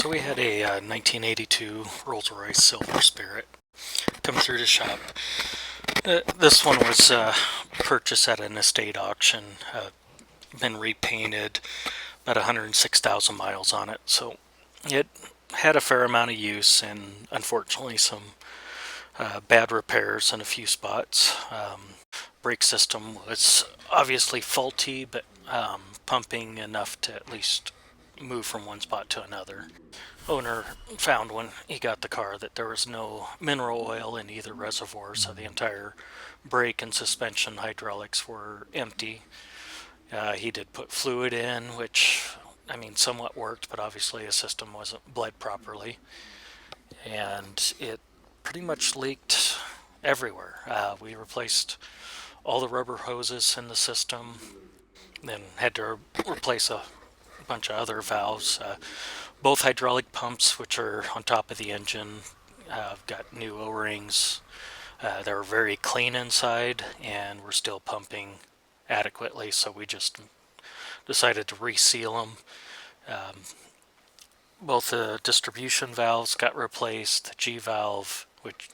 So we had a 1982 Rolls-Royce Silver Spirit come through the shop. This one was purchased at an estate auction, been repainted, about 106,000 miles on it. So it had a fair amount of use and unfortunately some bad repairs in a few spots. Brake system was obviously faulty, but pumping enough to at least move from one spot to another. Owner found when he got the car that there was no mineral oil in either reservoir, so the entire brake and suspension hydraulics were empty. He did put fluid in, which, I mean, somewhat worked, but obviously his system wasn't bled properly. And it pretty much leaked everywhere. We replaced all the rubber hoses in the system, then had to replace a bunch of other valves. Both hydraulic pumps, which are on top of the engine, got new O-rings. They were very clean inside and were still pumping adequately, so we just decided to reseal them. Both the distribution valves got replaced. The G valve, which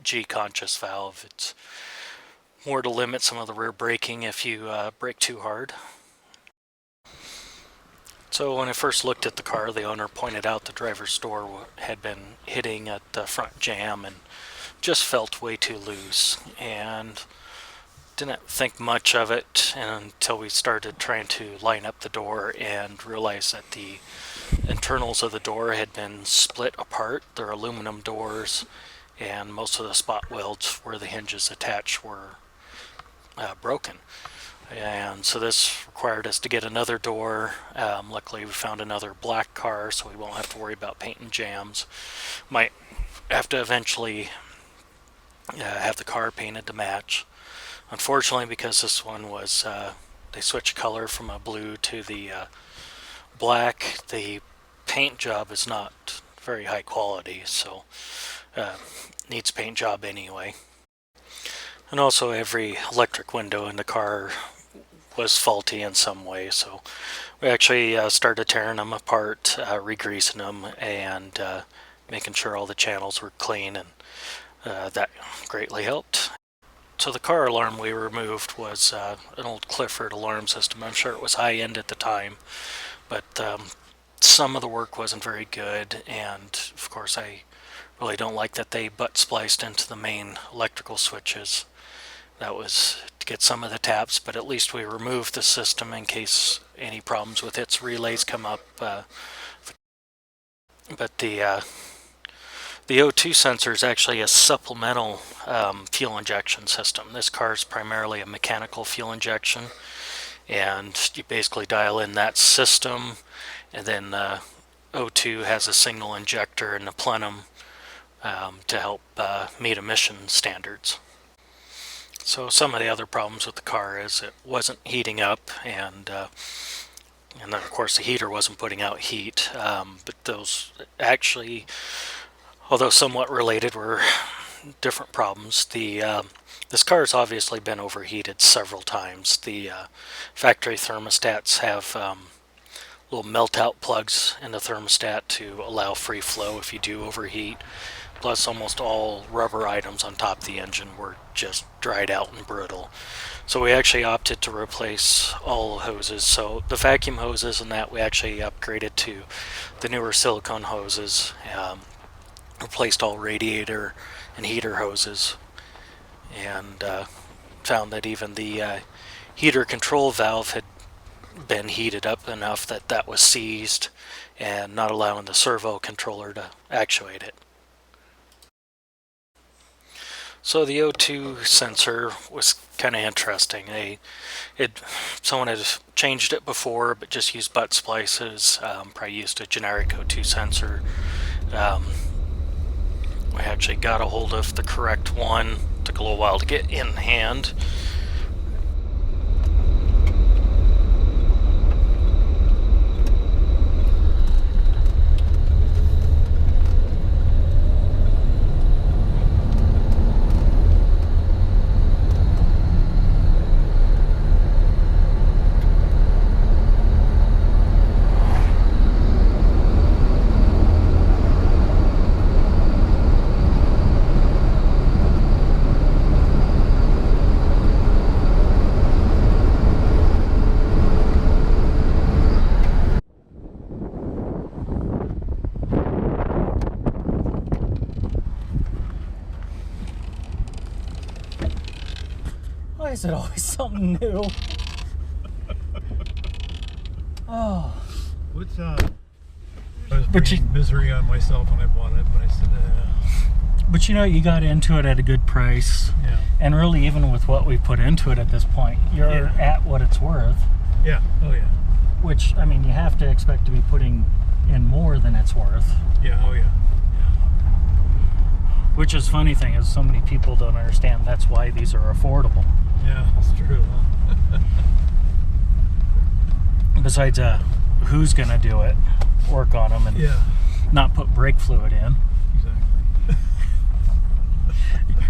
G conscious valve, it's more to limit some of the rear braking if you brake too hard. So when I first looked at the car, the owner pointed out the driver's door had been hitting at the front jamb and just felt way too loose, and didn't think much of it until we started trying to line up the door and realized that the internals of the door had been split apart. They're aluminum doors, and most of the spot welds where the hinges attach were broken. And so this required us to get another door. Luckily we found another black car, so we won't have to worry about paint and jams. Might have to eventually have the car painted to match. Unfortunately, because this one was, they switched color from a blue to the black, the paint job is not very high quality, so needs paint job anyway. And also every electric window in the car was faulty in some way, so we actually started tearing them apart, re-greasing them, and making sure all the channels were clean, and that greatly helped. So the car alarm we removed was an old Clifford alarm system. I'm sure it was high-end at the time, but some of the work wasn't very good, and of course I really don't like that they butt spliced into the main electrical switches. That was to get some of the taps, but at least we removed the system in case any problems with its relays come up. But the O2 sensor is actually a supplemental fuel injection system. This car is primarily a mechanical fuel injection, and you basically dial in that system, and then O2 has a signal injector in the plenum to help meet emission standards. So some of the other problems with the car is it wasn't heating up, and then of course the heater wasn't putting out heat, but those actually, although somewhat related, were different problems. This car has obviously been overheated several times. The factory thermostats have little melt-out plugs in the thermostat to allow free flow if you do overheat. Plus almost all rubber items on top of the engine were just dried out and brittle. So we actually opted to replace all hoses. So the vacuum hoses and that we actually upgraded to the newer silicone hoses. Replaced all radiator and heater hoses, and found that even the heater control valve had been heated up enough that that was seized and not allowing the servo controller to actuate it. So the O2 sensor was kind of interesting. Someone had changed it before, but just used butt splices, probably used a generic O2 sensor. We actually got a hold of the correct one. Took a little while to get in hand. is it always something new? Oh. What's I was bringing misery on myself when I bought it, but I said, But you got into it at a good price. yeah. And really, even with what we put into it at this point, you're at what it's worth. Yeah. Oh, yeah. Which, I mean, you have to expect to be putting in more than it's worth. Yeah. Oh, yeah. Which is funny thing is so many people don't understand that's why these are affordable. Yeah, that's true. Huh? Besides, who's going to do it? Work on them and not put brake fluid in. Exactly.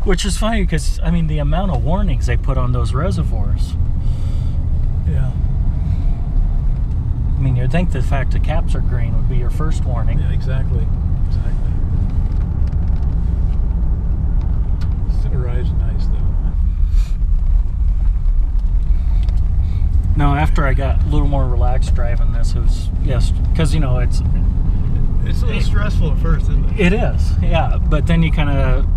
Which is funny because, I mean, the amount of warnings they put on those reservoirs. Yeah. I mean, you'd think the fact the caps are green would be your first warning. Yeah, exactly. Still rides nice, though. No, after I got a little more relaxed driving this, it was, because, it's a little stressful at first, isn't it? It is, yeah. But then you kind of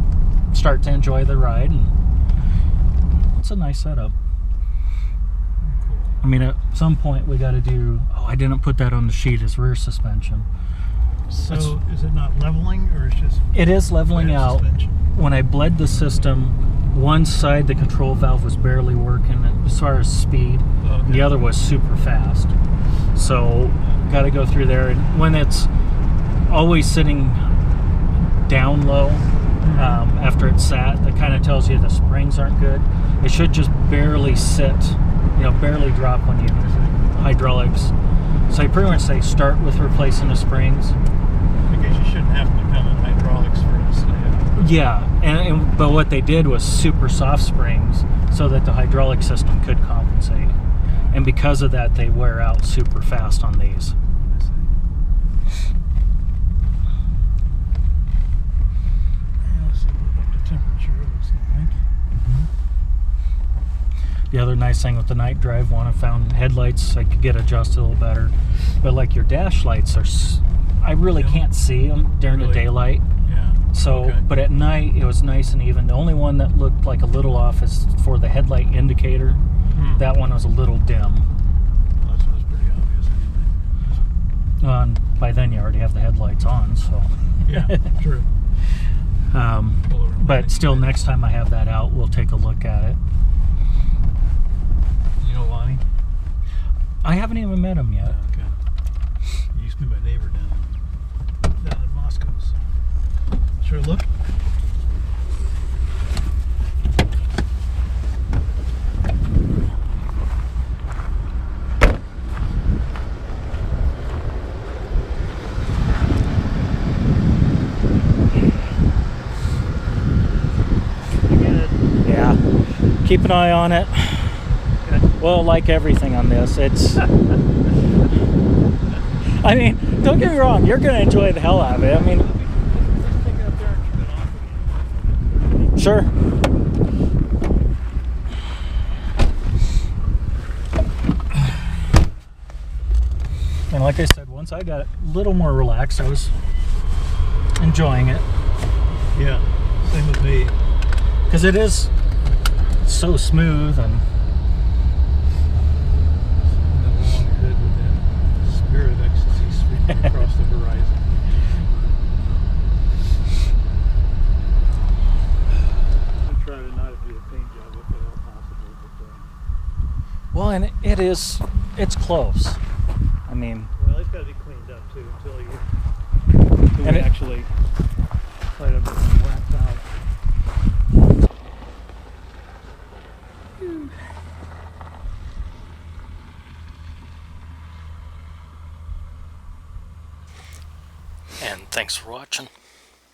start to enjoy the ride, and it's a nice setup. Cool. I mean, at some point we got to do. Oh, I didn't put that on the sheet as rear suspension. So is it not leveling, or it's just? It is leveling out. Suspension? When I bled the system, one side the control valve was barely working as far as speed, and the other was super fast. So got to go through there, and when it's always sitting down low. After it's sat, that kind of tells you the springs aren't good. It should just barely sit, barely drop when you hydraulics. So I pretty much say start with replacing the springs. Because you shouldn't have to depend on hydraulics for it to stay up. Yeah, but what they did was super soft springs so that the hydraulic system could compensate. And because of that, they wear out super fast on these. The other nice thing with the night drive one, I found headlights I could get adjusted a little better, but like your dash lights I really can't see them during the daylight. Yeah. So, but at night it was nice and even. The only one that looked like a little off is for the headlight indicator. That one was a little dim. Well, that was pretty obvious anyway. And by then you already have the headlights on, so. Yeah, true. But still, next time I have that out, we'll take a look at it. You know Lonnie? I haven't even met him yet. Okay. He used to be my neighbor down in Moscow. So. Sure, look. Yeah. Keep an eye on it. Well, like everything on this, it's... I mean, don't get me wrong, you're going to enjoy the hell out of it. I mean... Sure. And like I said, once I got a little more relaxed, I was enjoying it. Yeah, same with me. Because it is so smooth and... Spirit of ecstasy sweeping across the horizon. I try to not do a paint job if at all possible. Well, and it's close. I mean... Well, it's got to be cleaned up too until we actually try to wax out. And thanks for watching.